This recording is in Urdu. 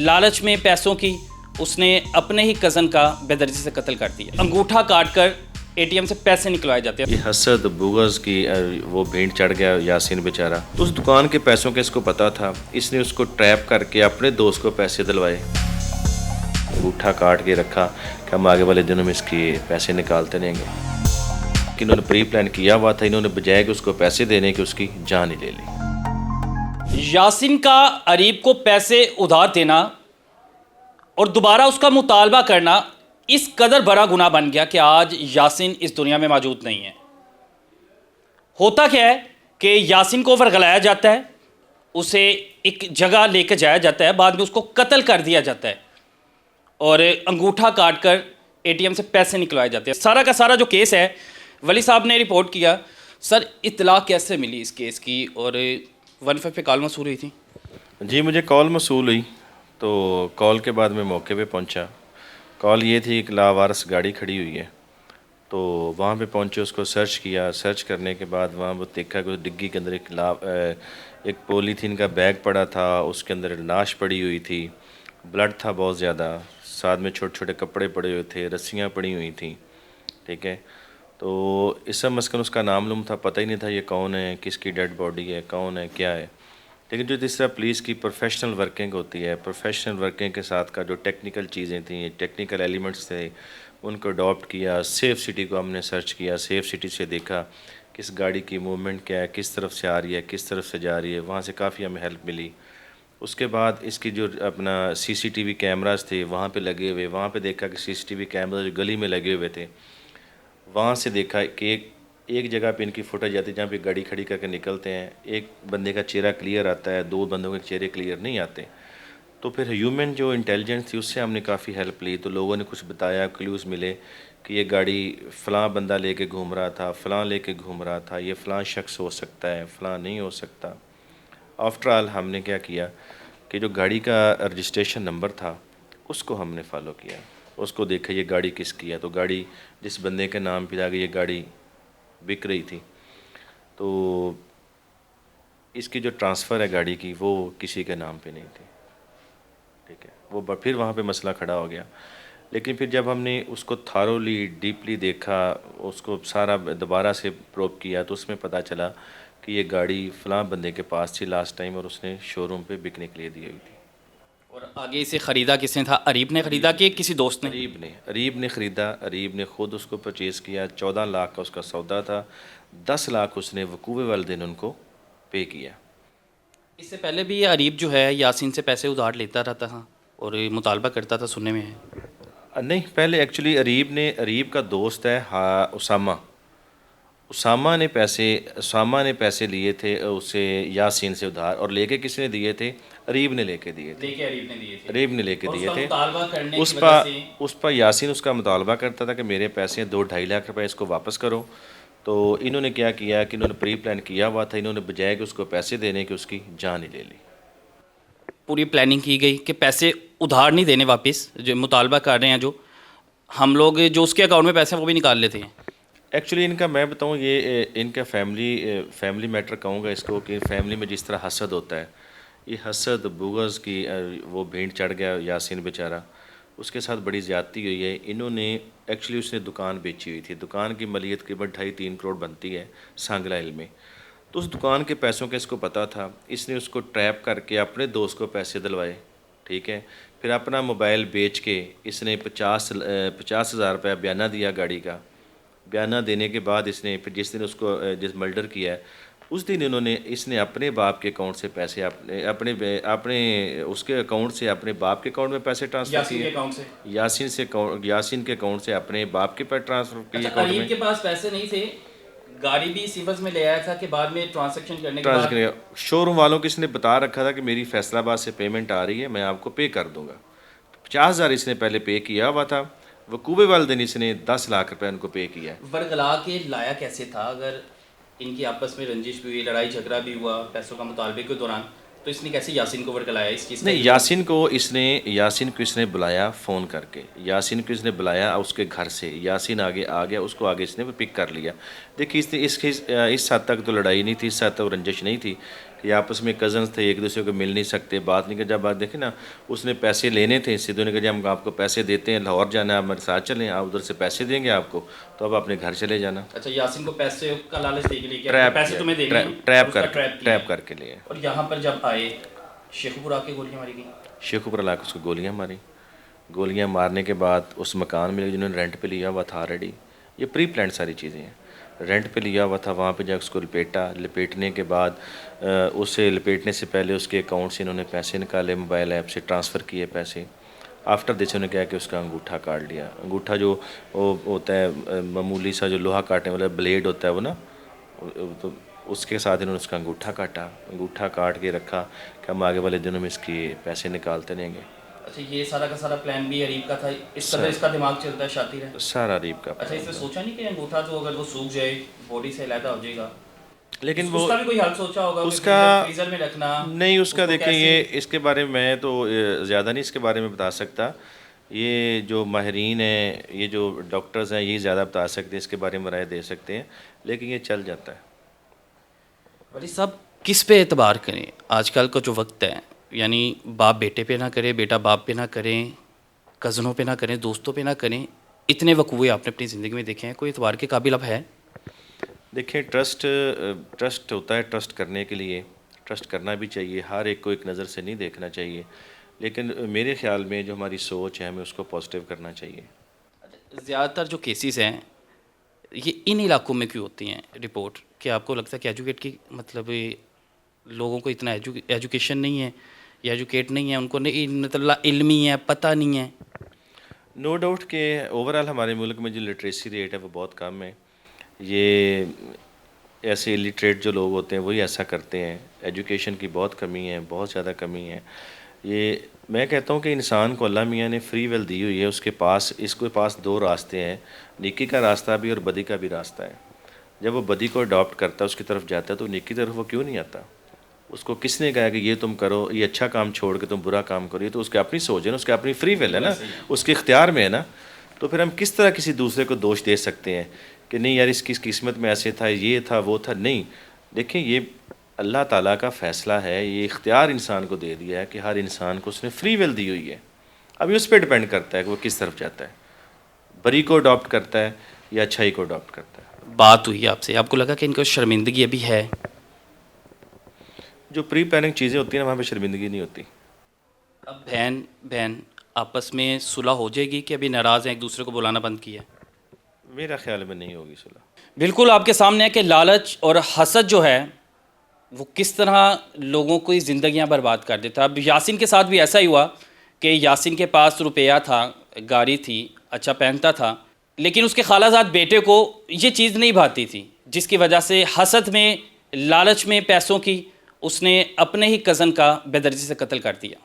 لالچ میں پیسوں کی اس نے اپنے ہی کزن کا بے دردی سے قتل کر دیا. انگوٹھا کاٹ کر اے ٹی ایم سے پیسے نکلوائے جاتے ہیں. یہ حسد بغض کی وہ بھینٹ چڑھ گیا یاسین بیچارہ. تو اس دکان کے پیسوں کا اس کو پتا تھا, اس نے اس کو ٹریپ کر کے اپنے دوست کو پیسے دلوائے, انگوٹھا کاٹ کے رکھا کہ ہم آگے والے دنوں میں اس کی پیسے نکالتے رہیں گے. کہ انہوں نے پری پلان کیا ہوا تھا, انہوں نے بجائے کہ اس کو پیسے دینے کی اس کی جان ہی لے لی. یاسین کا اریب کو پیسے ادھار دینا اور دوبارہ اس کا مطالبہ کرنا اس قدر بڑا گناہ بن گیا کہ آج یاسین اس دنیا میں موجود نہیں ہے. ہوتا کیا ہے کہ یاسین کو ورغلایا جاتا ہے, اسے ایک جگہ لے کے جایا جاتا ہے, بعد میں اس کو قتل کر دیا جاتا ہے اور انگوٹھا کاٹ کر اے ٹی ایم سے پیسے نکلوائے جاتے ہیں. سارا کا سارا جو کیس ہے ولی صاحب نے رپورٹ کیا. سر اطلاع کیسے ملی اس کیس کی اور 15 پہ کال موصول ہوئی تھی؟ جی مجھے کال موصول ہوئی تو کال کے بعد میں موقع پہ پہنچا. کال یہ تھی ایک لاوارث گاڑی کھڑی ہوئی ہے, تو وہاں پہ پہنچے, اس کو سرچ کیا. سرچ کرنے کے بعد وہاں وہ دیکھا کہ ڈگی کے اندر ایک پولی تھین کا بیگ پڑا تھا, اس کے اندر لاش پڑی ہوئی تھی, بلڈ تھا بہت زیادہ, ساتھ میں چھوٹے چھوٹے کپڑے پڑے ہوئے تھے, رسیاں پڑی ہوئی تھیں. ٹھیک ہے, تو اس سب مسکن اس کا نام لوم تھا, پتہ ہی نہیں تھا یہ کون ہے, کس کی ڈیڈ باڈی ہے, کون ہے, کیا ہے. لیکن جو جس طرح پولیس کی پروفیشنل ورکنگ ہوتی ہے, پروفیشنل ورکنگ کے ساتھ کا جو ٹیکنیکل چیزیں تھیں, ٹیکنیکل ایلیمنٹس تھے, ان کو اڈاپٹ کیا. سیف سٹی کو ہم نے سرچ کیا, سیف سٹی سے دیکھا کس گاڑی کی موومنٹ کیا ہے, کس طرف سے آ رہی ہے, کس طرف سے جا رہی ہے, وہاں سے کافی ہمیں ہیلپ ملی. اس کے بعد اس کی جو اپنا سی سی ٹی وی کیمراز تھے وہاں پہ لگے ہوئے, وہاں پہ دیکھا کہ سی سی ٹی وی کیمرا جو گلی میں لگے ہوئے تھے, وہاں سے دیکھا کہ ایک جگہ پہ ان کی فوٹیج آتی ہے جہاں پہ گاڑی کھڑی کر کے نکلتے ہیں, ایک بندے کا چہرہ کلیئر آتا ہے, 2 بندوں کے چہرے کلیئر نہیں آتے. تو پھر ہیومن جو انٹیلیجنس تھی اس سے ہم نے کافی ہیلپ لی. تو لوگوں نے کچھ بتایا, کلیوز ملے کہ یہ گاڑی فلاں بندہ لے کے گھوم رہا تھا, فلاں لے کے گھوم رہا تھا, یہ فلاں شخص ہو سکتا ہے, فلاں نہیں ہو سکتا. آفٹر آل ہم نے کیا کیا کہ جو گاڑی کا رجسٹریشن نمبر تھا اس کو ہم نے فالو کیا, اس کو دیکھا یہ گاڑی کس کی ہے. تو گاڑی جس بندے کے نام پہ آگے یہ گاڑی بک رہی تھی, تو اس کی جو ٹرانسفر ہے گاڑی کی وہ کسی کے نام پہ نہیں تھی. ٹھیک ہے, وہ پھر وہاں پہ مسئلہ کھڑا ہو گیا. لیکن پھر جب ہم نے اس کو تھارولی ڈیپلی دیکھا, اس کو سارا دوبارہ سے پروب کیا, تو اس میں پتہ چلا کہ یہ گاڑی فلاں بندے کے پاس تھی لاسٹ ٹائم اور اس نے شو روم پہ بکنے کے لیے دی ہوئی تھی. اور آگے اسے خریدا کس نے تھا؟ اریب نے خریدا کہ کسی دوست نے؟ اریب نے خریدا. اریب نے خود اس کو پرچیز کیا. 14 لاکھ کا اس کا سودا تھا, 10 لاکھ اس نے وقوع والدین ان کو پے کیا. اس سے پہلے بھی یہ اریب جو ہے یاسین سے پیسے ادھار لیتا رہتا تھا اور مطالبہ کرتا تھا, سننے میں ہے. نہیں, پہلے ایکچولی اریب کا دوست ہے اسامہ. اسامہ نے پیسے لیے تھے اسے یاسین سے ادھار, اور لے کے کس نے دیے تھے؟ اریب نے لے کے دیے تھے. اریب نے لے کے دیے تھے. اس پر یاسین اس کا مطالبہ کرتا تھا کہ میرے پیسے 2-2.5 لاکھ روپے اس کو واپس کرو. تو انہوں نے کیا کیا کہ انہوں نے پری پلان کیا ہوا تھا, انہوں نے بجائے کہ اس کو پیسے دینے کی اس کی جان ہی لے لی. پوری پلاننگ کی گئی کہ پیسے ادھار نہیں دینے واپس, جو مطالبہ کر رہے ہیں جو ہم لوگ, جو اس کے اکاؤنٹ میں پیسے ہیں وہ بھی نکال لیتے ہیں. ایکچولی ان کا میں بتاؤں, یہ ان کا فیملی میٹر کہوں گا اس کو, کہ فیملی میں جس طرح حسد ہوتا ہے, یہ حسد بغض کی وہ بھینٹ چڑھ گیا یاسین بیچارہ. اس کے ساتھ بڑی زیادتی ہوئی ہے. انہوں نے ایکچولی اس نے دکان بیچی ہوئی تھی, دکان کی مالیت قریباً 2.5-3 کروڑ بنتی ہے سانگلا ہل میں. تو اس دکان کے پیسوں کا اس کو پتہ تھا, اس نے اس کو ٹریپ کر کے اپنے دوست کو پیسے دلوائے. ٹھیک ہے, پھر اپنا موبائل بیچ کے اس نے 50,000 روپیہ بیانہ دیا گاڑی کا. بیانہ دینے کے بعد اس نے پھر جس دن اس کو جس مرڈر کیا ہے اس دن اس نے اپنے باپ کے اکاؤنٹ سے پیسے اپنے اس کے اکاؤنٹ سے اپنے باپ کے اکاؤنٹ میں پیسے ٹرانسفر کیے. یاسین کے اکاؤنٹ سے اپنے باپ کے پاس ٹرانسفر کیے. اریب کے پاس پیسے نہیں تھے, گاڑی بھی صفت میں لے آیا تھا کہ بعد میں ٹرانزیکشن کرنے کے بعد شو روم والوں کو اس نے بتا رکھا تھا کہ میری فیصل آباد سے پیمنٹ آ رہی ہے, میں آپ کو پے کر دوں گا. 50,000 اس نے پہلے پے کیا ہوا تھا, وقوع والدین اس نے 10 لاکھ روپے ان کو پے کیا ہے. ورغلا کے لایا کیسے تھا؟ اگر ان کی آپس میں رنجش بھی ہوئی, لڑائی جھگڑا بھی ہوا پیسوں کا مطالبے کے دوران, تو اس نے کیسے یاسین کو ورغلایا اس چیز؟ نہیں, یاسین کو اس نے بلایا فون کر کے, یاسین کو اس نے بلایا اس کے گھر سے. یاسین آگے آ گیا, اس کو آگے اس نے پک کر لیا. دیکھیے اس حد تک تو لڑائی نہیں تھی, اس حد تک رنجش نہیں تھی یہ آپس میں کزنس تھے, ایک دوسرے کو مل نہیں سکتے, بات نہیں کر. جب آپ دیکھیں نا, اس نے پیسے لینے تھے, سدھو نے کہا جی ہم آپ کو پیسے دیتے ہیں, لاہور جانا ہے, آپ ہمارے ساتھ چلیں, آپ ادھر سے پیسے دیں گے آپ کو, تو اب اپنے گھر چلے جانا. اچھا, یاسین کو پیسے کا لالچ دے کے لیے کیا پیسے تمہیں دینے ہیں, ٹریپ کر کے لیے. اور یہاں پر جب آئے شیخوپور آ کے گولیاں ماری گئی. شیخوپور علاقے اس کو گولیاں ماری. گولیاں مارنے کے بعد اس مکان میں جنہوں نے رینٹ پہ لیا ہوا تھا آلریڈی, یہ پری پلانڈ ساری چیزیں ہیں, رینٹ پہ لیا ہوا تھا, وہاں پہ جا اس کو لپیٹنے کے بعد اسے لپیٹنے سے پہلے اس کے اکاؤنٹ سے انہوں نے پیسے نکالے, موبائل ایپ سے ٹرانسفر کیے پیسے. آفٹر دس انہوں نے کہا کہ اس کا انگوٹھا کاٹ لیا. انگوٹھا جو وہ ہوتا ہے معمولی سا جو لوہا کاٹنے والا بلیڈ ہوتا ہے وہ نا, تو اس کے ساتھ انہوں نے اس کا انگوٹھا کاٹا. انگوٹھا کاٹ کے رکھا کہ ہم آگے والے دنوں میں اس کی پیسے نکالتے رہیں گے. اچھا, یہ سارا کا سارا پلان بھی عریب کا تھا, اس طرح اس کا دماگ چلتا ہے شاطر ہے سارا عریب کا. اچھا, اس نے سوچا نہیں کہ انگوٹھا تو اگر وہ سوکھ جائے باڈی سے علیحدہ ہو جائے گا, لیکن اس کا بھی کوئی حل سوچا ہوگا اس کا فریزر میں رکھنا نہیں, اس کا دیکھیں یہ اس کے بارے میں تو زیادہ نہیں اس کے بارے میں بتا سکتا. یہ جو ماہرین ہیں, یہ جو ڈاکٹرز ہیں, یہ زیادہ بتا سکتے ہیں, اس کے بارے میں رائے دے سکتے ہیں, لیکن یہ چل جاتا ہے. ولی صاحب کس پہ اعتبار کریں آج کل کا جو وقت ہے, یعنی باپ بیٹے پہ نہ کرے, بیٹا باپ پہ نہ کریں, کزنوں پہ نہ کریں, دوستوں پہ نہ کریں, اتنے وقوعے آپ نے اپنی زندگی میں دیکھے ہیں, کوئی اعتبار کے قابل اب ہے؟ دیکھیں ٹرسٹ ہوتا ہے, ٹرسٹ کرنے کے لیے ٹرسٹ کرنا بھی چاہیے, ہر ایک کو ایک نظر سے نہیں دیکھنا چاہیے, لیکن میرے خیال میں جو ہماری سوچ ہے ہمیں اس کو پازیٹیو کرنا چاہیے. زیادہ تر جو کیسز ہیں یہ ان علاقوں میں کیوں ہوتی ہیں رپورٹ, کہ آپ کو لگتا ہے کہ ایجوکیٹ کی مطلب لوگوں کو اتنا ایجوکیشن نہیں ہے یا ایجوکیٹ نہیں ہے, ان کو مطلب علمی ہے, پتہ نہیں ہے؟ نو ڈاؤٹ کہ اوورال ہمارے ملک میں جو لٹریسی ریٹ ہے وہ بہت کم ہے. یہ ایسے الٹریٹ جو لوگ ہوتے ہیں وہی ایسا کرتے ہیں. ایجوکیشن کی بہت کمی ہے, بہت زیادہ کمی ہے. یہ میں کہتا ہوں کہ انسان کو اللہ میاں نے فری ویل دی ہوئی ہے, اس کے پاس دو راستے ہیں, نیکی کا راستہ بھی اور بدی کا بھی راستہ ہے. جب وہ بدی کو اڈاپٹ کرتا ہے, اس کی طرف جاتا ہے, تو نیکی طرف وہ کیوں نہیں آتا؟ اس کو کس نے کہا کہ یہ تم کرو, یہ اچھا کام چھوڑ کے تم برا کام کرو؟ یہ تو اس کی اپنی سوچ ہے نا, اس کی اپنی فری ویل ہے نا, اس کے اختیار میں ہے نا. تو پھر ہم کس طرح کسی دوسرے کو دوش دے سکتے ہیں کہ نہیں یار اس کی قسمت میں ایسے تھا, یہ تھا, وہ تھا؟ نہیں, دیکھیں یہ اللہ تعالیٰ کا فیصلہ ہے, یہ اختیار انسان کو دے دیا ہے کہ ہر انسان کو اس نے فری ویل دی ہوئی ہے. ابھی اس پہ ڈپینڈ کرتا ہے کہ وہ کس طرف جاتا ہے, بری کو اڈاپٹ کرتا ہے یا اچھائی کو اڈاپٹ کرتا ہے. بات ہوئی آپ سے, آپ کو لگا کہ ان کو شرمندگی ابھی ہے؟ جو پری پلاننگ چیزیں ہوتی ہیں وہاں پہ شرمندگی نہیں ہوتی. اب بہن آپس میں صلح ہو جائے گی کہ ابھی ناراض ہیں, ایک دوسرے کو بلانا بند کیا ہے؟ میرا خیال میں نہیں ہوگی صلح. بالکل آپ کے سامنے ہے کہ لالچ اور حسد جو ہے وہ کس طرح لوگوں کو زندگیاں برباد کر دیتا. اب یاسین کے ساتھ بھی ایسا ہی ہوا کہ یاسین کے پاس روپیہ تھا, گاڑی تھی, اچھا پہنتا تھا, لیکن اس کے خالہ زاد بیٹے کو یہ چیز نہیں بھاتی تھی, جس کی وجہ سے حسد میں, لالچ میں پیسوں کی, اس نے اپنے ہی کزن کا بے دردی سے قتل کر دیا.